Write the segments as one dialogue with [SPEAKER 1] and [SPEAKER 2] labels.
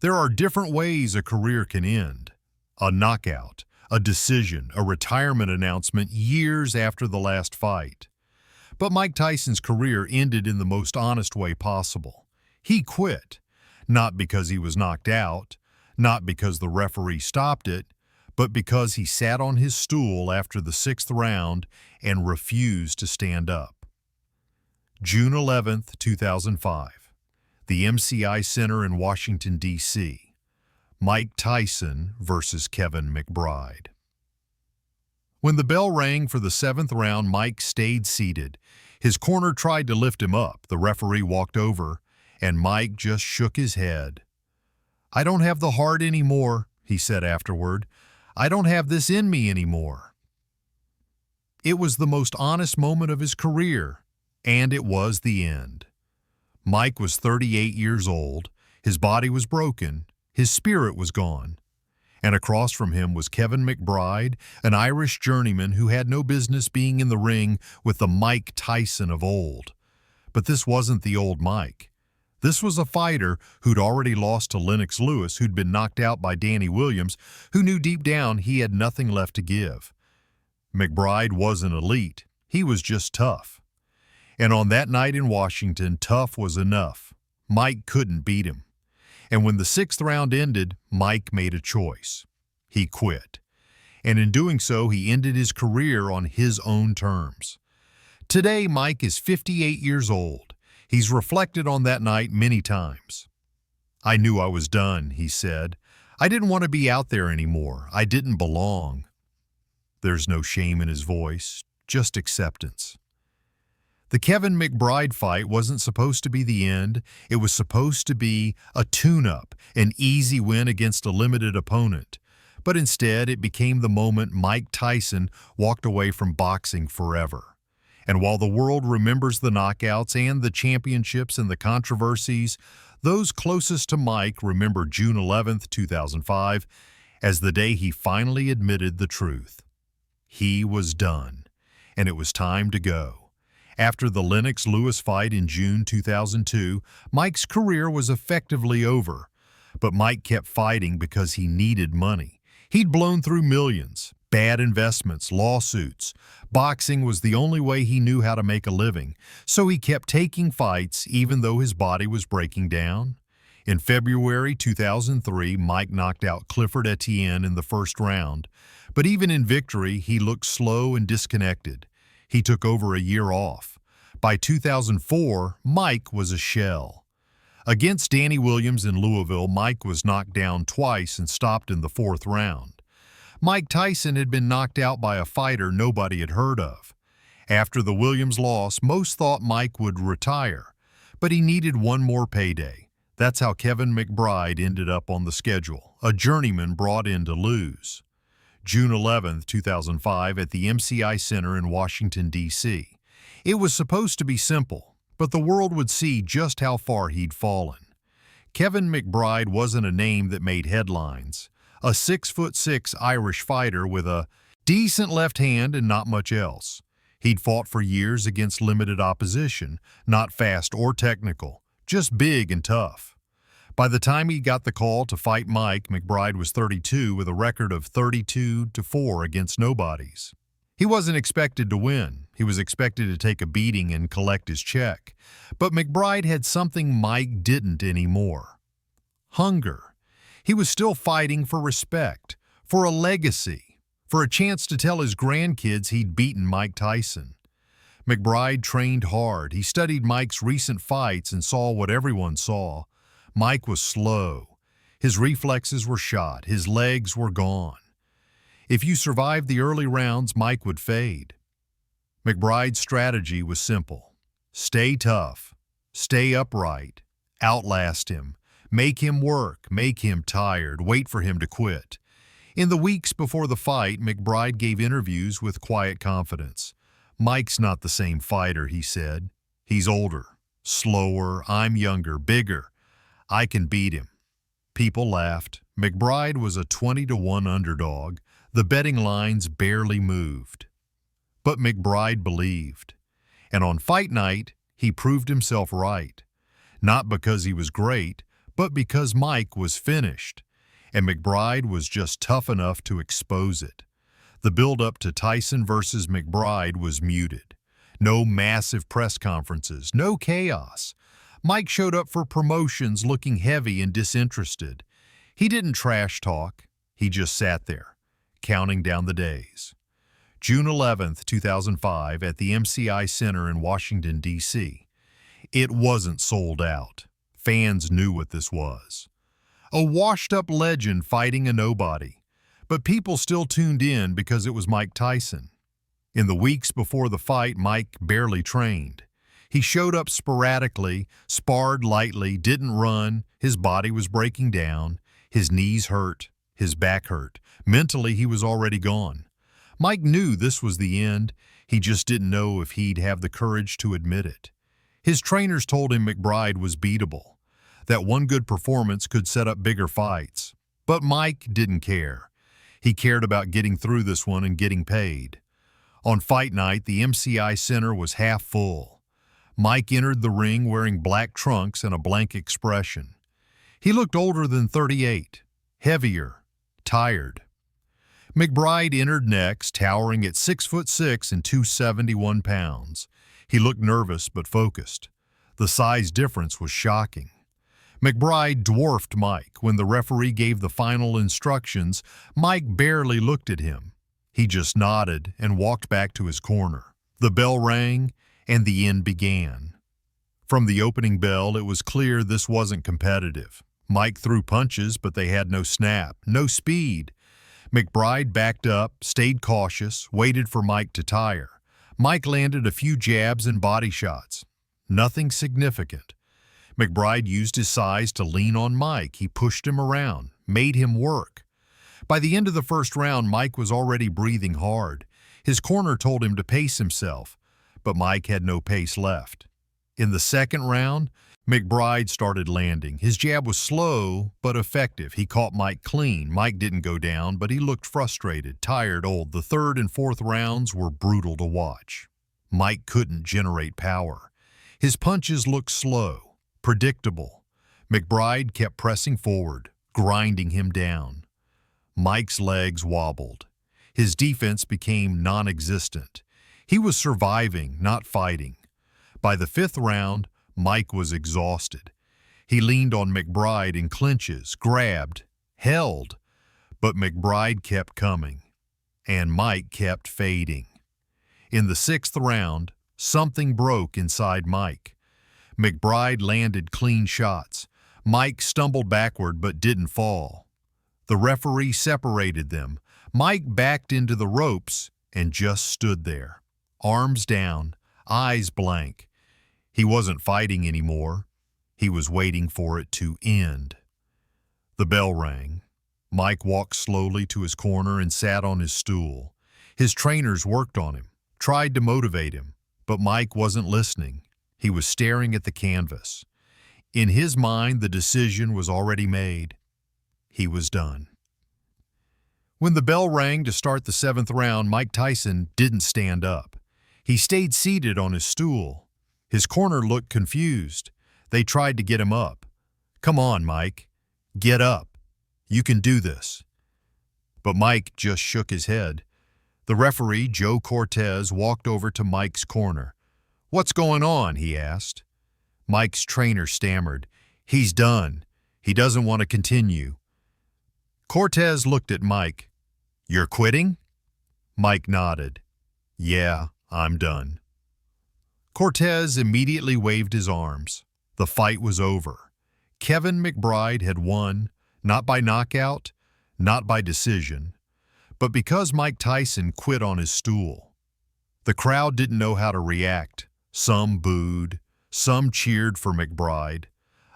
[SPEAKER 1] There are different ways a career can end. A knockout, a decision, a retirement announcement years after the last fight. But Mike Tyson's career ended in the most honest way possible. He quit, not because he was knocked out, not because the referee stopped it, but because he sat on his stool after the 6th round and refused to stand up. June 11, 2005, the MCI Center in Washington, D.C. Mike Tyson versus Kevin McBride. When the bell rang for the 7th round, Mike stayed seated. His corner tried to lift him up. The referee walked over, and Mike just shook his head. "I don't have the heart anymore," he said afterward. "I don't have this in me anymore." It was the most honest moment of his career, and it was the end. Mike was 38 years old. His body was broken. His spirit was gone. And across from him was Kevin McBride, an Irish journeyman who had no business being in the ring with the Mike Tyson of old. But this wasn't the old Mike. This was a fighter who'd already lost to Lennox Lewis, who'd been knocked out by Danny Williams, who knew deep down he had nothing left to give. McBride wasn't elite. He was just tough. And on that night in Washington, tough was enough. Mike couldn't beat him. And when the 6th round ended, Mike made a choice. He quit. And in doing so, he ended his career on his own terms. Today, Mike is 58 years old. He's reflected on that night many times. "I knew I was done," he said. "I didn't want to be out there anymore. I didn't belong." There's no shame in his voice, just acceptance. The Kevin McBride fight wasn't supposed to be the end. It was supposed to be a tune-up, an easy win against a limited opponent. But instead, it became the moment Mike Tyson walked away from boxing forever. And while the world remembers the knockouts and the championships and the controversies, those closest to Mike remember June 11, 2005, as the day he finally admitted the truth. He was done, and it was time to go. After the Lennox Lewis fight in June 2002, Mike's career was effectively over. But Mike kept fighting because he needed money. He'd blown through millions, bad investments, lawsuits. Boxing was the only way he knew how to make a living, so he kept taking fights even though his body was breaking down. In February 2003, Mike knocked out Clifford Etienne in the 1st round. But even in victory, he looked slow and disconnected. He took over a year off. By 2004, Mike was a shell. Against Danny Williams in Louisville, Mike was knocked down twice and stopped in the 4th round. Mike Tyson had been knocked out by a fighter nobody had heard of. After the Williams loss, most thought Mike would retire, but he needed one more payday. That's how Kevin McBride ended up on the schedule, a journeyman brought in to lose. June 11, 2005, at the MCI Center in Washington, D.C. It was supposed to be simple, but the world would see just how far he'd fallen. Kevin McBride wasn't a name that made headlines. A 6'6" Irish fighter with a decent left hand and not much else. He'd fought for years against limited opposition, not fast or technical, just big and tough. By the time he got the call to fight Mike, McBride was 32 with a record of 32-4 against nobodies. He wasn't expected to win. He was expected to take a beating and collect his check. But McBride had something Mike didn't anymore. Hunger. He was still fighting for respect, for a legacy, for a chance to tell his grandkids he'd beaten Mike Tyson. McBride trained hard. He studied Mike's recent fights and saw what everyone saw. Mike was slow. His reflexes were shot. His legs were gone. If you survived the early rounds, Mike would fade. McBride's strategy was simple. Stay tough. Stay upright. Outlast him. Make him work. Make him tired. Wait for him to quit. In the weeks before the fight, McBride gave interviews with quiet confidence. "Mike's not the same fighter," he said. "He's older, slower, I'm younger, bigger. I can beat him." People laughed. McBride was a 20-1 underdog. The betting lines barely moved. But McBride believed. And on fight night, he proved himself right. Not because he was great, but because Mike was finished, and McBride was just tough enough to expose it. The build-up to Tyson versus McBride was muted. No massive press conferences, no chaos. Mike showed up for promotions looking heavy and disinterested. He didn't trash talk. He just sat there, counting down the days. June 11th, 2005, at the MCI Center in Washington, D.C. It wasn't sold out. Fans knew what this was. A washed-up legend fighting a nobody. But people still tuned in because it was Mike Tyson. In the weeks before the fight, Mike barely trained. He showed up sporadically, sparred lightly, didn't run, his body was breaking down, his knees hurt, his back hurt. Mentally, he was already gone. Mike knew this was the end. He just didn't know if he'd have the courage to admit it. His trainers told him McBride was beatable, that one good performance could set up bigger fights. But Mike didn't care. He cared about getting through this one and getting paid. On fight night, the MCI Center was half full. Mike entered the ring wearing black trunks and a blank expression. He looked older than 38, heavier, tired. McBride entered next, towering at 6'6" and 271 pounds. He looked nervous but focused. The size difference was shocking. McBride dwarfed Mike. When the referee gave the final instructions, Mike barely looked at him. He just nodded and walked back to his corner. The bell rang, and the end began. From the opening bell, it was clear this wasn't competitive. Mike threw punches, but they had no snap, no speed. McBride backed up, stayed cautious, waited for Mike to tire. Mike landed a few jabs and body shots. Nothing significant. McBride used his size to lean on Mike. He pushed him around, made him work. By the end of the first round, Mike was already breathing hard. His corner told him to pace himself, but Mike had no pace left. In the second round, McBride started landing. His jab was slow but effective. He caught Mike clean. Mike didn't go down, but he looked frustrated, tired, old. The third and fourth rounds were brutal to watch. Mike couldn't generate power. His punches looked slow, predictable. McBride kept pressing forward, grinding him down. Mike's legs wobbled. His defense became non-existent. He was surviving, not fighting. By the fifth round, Mike was exhausted. He leaned on McBride in clinches, grabbed, held, but McBride kept coming, and Mike kept fading. In the sixth round, something broke inside Mike. McBride landed clean shots. Mike stumbled backward but didn't fall. The referee separated them. Mike backed into the ropes and just stood there, arms down, eyes blank. He wasn't fighting anymore. He was waiting for it to end. The bell rang. Mike walked slowly to his corner and sat on his stool. His trainers worked on him, tried to motivate him, but Mike wasn't listening. He was staring at the canvas. In his mind, the decision was already made. He was done. When the bell rang to start the seventh round, Mike Tyson didn't stand up. He stayed seated on his stool. His corner looked confused. They tried to get him up. "Come on, Mike. Get up. You can do this." But Mike just shook his head. The referee, Joe Cortez, walked over to Mike's corner. "What's going on?" he asked. Mike's trainer stammered. "He's done. He doesn't want to continue." Cortez looked at Mike. "You're quitting?" Mike nodded. "Yeah, I'm done." Cortez immediately waved his arms. The fight was over. Kevin McBride had won, not by knockout, not by decision, but because Mike Tyson quit on his stool. The crowd didn't know how to react. Some booed, some cheered for McBride.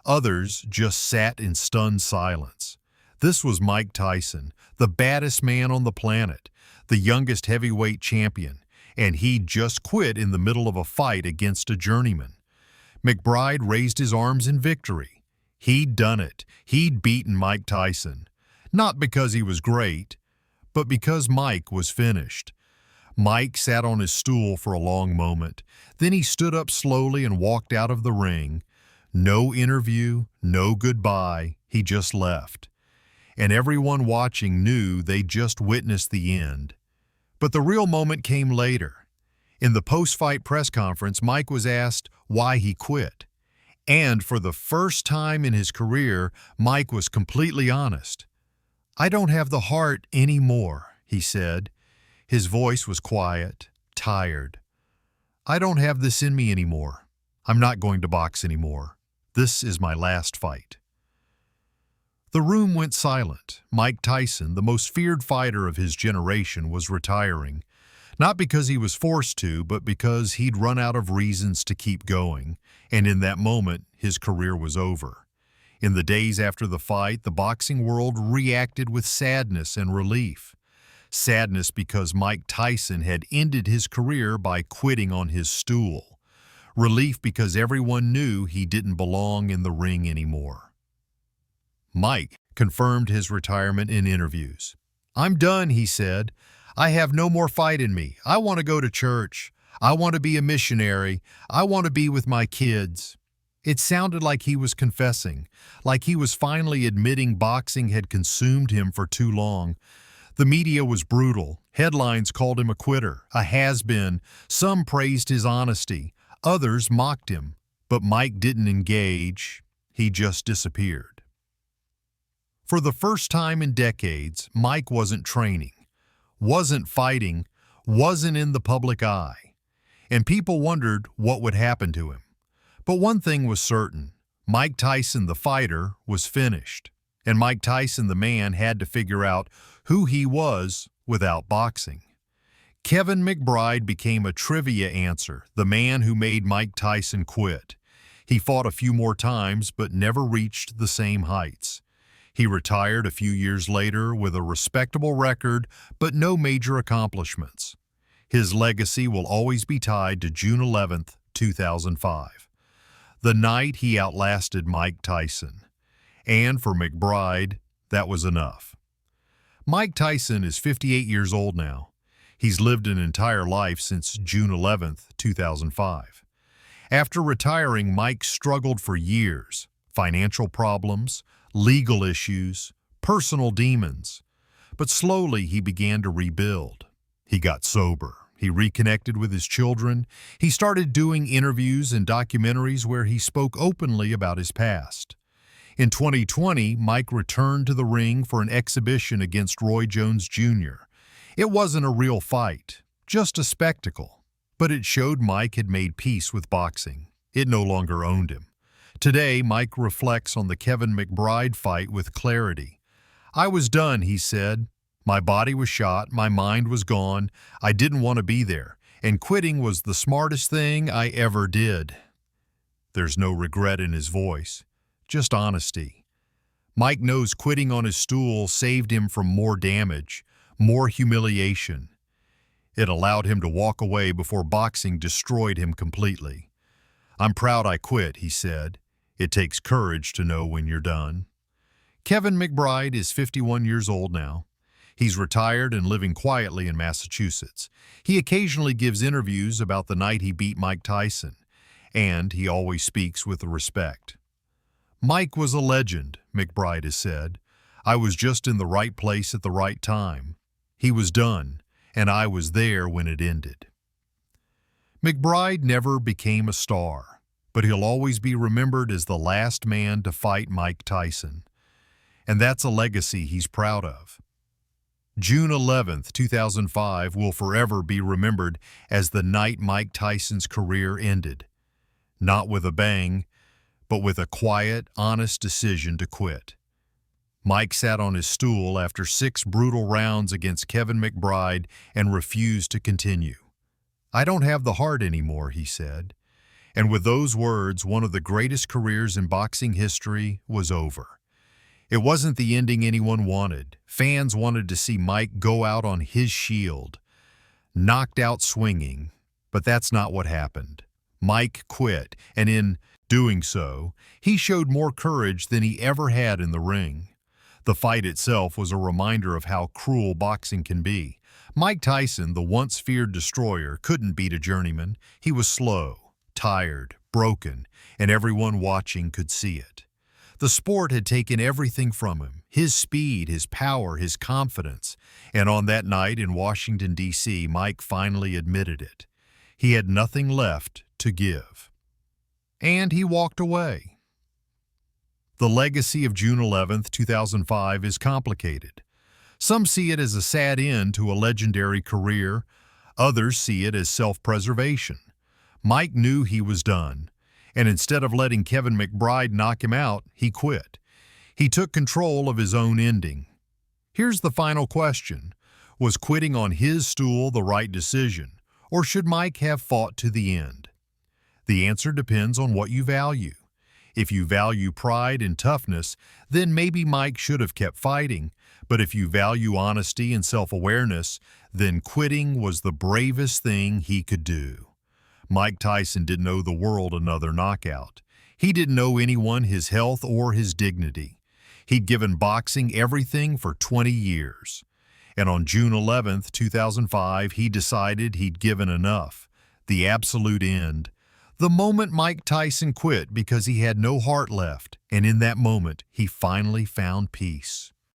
[SPEAKER 1] Others just sat in stunned silence. This was Mike Tyson, the baddest man on the planet, the youngest heavyweight champion, and he'd just quit in the middle of a fight against a journeyman. McBride raised his arms in victory. He'd done it. He'd beaten Mike Tyson. Not because he was great, but because Mike was finished. Mike sat on his stool for a long moment. Then he stood up slowly and walked out of the ring. No interview, no goodbye, he just left. And everyone watching knew they'd just witnessed the end. But the real moment came later. In the post-fight press conference, Mike was asked why he quit. And for the first time in his career, Mike was completely honest. "I don't have the heart anymore," he said. His voice was quiet, tired. "I don't have this in me anymore. I'm not going to box anymore. This is my last fight." The room went silent. Mike Tyson, the most feared fighter of his generation, was retiring. Not because he was forced to, but because he'd run out of reasons to keep going, and in that moment, his career was over. In the days after the fight, the boxing world reacted with sadness and relief. Sadness because Mike Tyson had ended his career by quitting on his stool. Relief because everyone knew he didn't belong in the ring anymore. Mike confirmed his retirement in interviews. "I'm done," he said. "I have no more fight in me. I want to go to church. I want to be a missionary. I want to be with my kids." It sounded like he was confessing, like he was finally admitting boxing had consumed him for too long. The media was brutal. Headlines called him a quitter, a has-been. Some praised his honesty. Others mocked him. But Mike didn't engage. He just disappeared. For the first time in decades, Mike wasn't training, wasn't fighting, wasn't in the public eye. And people wondered what would happen to him. But one thing was certain. Mike Tyson, the fighter, was finished. And Mike Tyson, the man, had to figure out who he was without boxing. Kevin McBride became a trivia answer, the man who made Mike Tyson quit. He fought a few more times, but never reached the same heights. He retired a few years later with a respectable record, but no major accomplishments. His legacy will always be tied to June 11th, 2005. The night he outlasted Mike Tyson. And for McBride, that was enough. Mike Tyson is 58 years old now. He's lived an entire life since June 11th, 2005. After retiring, Mike struggled for years. Financial problems, legal issues, personal demons. But slowly he began to rebuild. He got sober. He reconnected with his children. He started doing interviews and documentaries where he spoke openly about his past. In 2020, Mike returned to the ring for an exhibition against Roy Jones Jr. It wasn't a real fight, just a spectacle. But it showed Mike had made peace with boxing. It no longer owned him. Today, Mike reflects on the Kevin McBride fight with clarity. "I was done," he said. "My body was shot, my mind was gone, I didn't want to be there, and quitting was the smartest thing I ever did." There's no regret in his voice, just honesty. Mike knows quitting on his stool saved him from more damage, more humiliation. It allowed him to walk away before boxing destroyed him completely. "I'm proud I quit," he said. "It takes courage to know when you're done." Kevin McBride is 51 years old now. He's retired and living quietly in Massachusetts. He occasionally gives interviews about the night he beat Mike Tyson, and he always speaks with respect. "Mike was a legend," McBride has said. "I was just in the right place at the right time. He was done, and I was there when it ended." McBride never became a star, but he'll always be remembered as the last man to fight Mike Tyson. And that's a legacy he's proud of. June 11th, 2005 will forever be remembered as the night Mike Tyson's career ended. Not with a bang, but with a quiet, honest decision to quit. Mike sat on his stool after 6 brutal rounds against Kevin McBride and refused to continue. "I don't have the heart anymore," he said. And with those words, one of the greatest careers in boxing history was over. It wasn't the ending anyone wanted. Fans wanted to see Mike go out on his shield, knocked out swinging, but that's not what happened. Mike quit, and in doing so, he showed more courage than he ever had in the ring. The fight itself was a reminder of how cruel boxing can be. Mike Tyson, the once feared destroyer, couldn't beat a journeyman. He was slow, tired, broken, and everyone watching could see it. The sport had taken everything from him, his speed, his power, his confidence, and on that night in Washington, D.C., Mike finally admitted it. He had nothing left to give. And he walked away. The legacy of June 11, 2005 is complicated. Some see it as a sad end to a legendary career. Others see it as self-preservation. Mike knew he was done, and instead of letting Kevin McBride knock him out, he quit. He took control of his own ending. Here's the final question. Was quitting on his stool the right decision, or should Mike have fought to the end? The answer depends on what you value. If you value pride and toughness, then maybe Mike should have kept fighting. But if you value honesty and self-awareness, then quitting was the bravest thing he could do. Mike Tyson didn't owe the world another knockout. He didn't owe anyone his health or his dignity. He'd given boxing everything for 20 years. And on June 11, 2005, he decided he'd given enough. The absolute end. The moment Mike Tyson quit because he had no heart left, and in that moment, he finally found peace.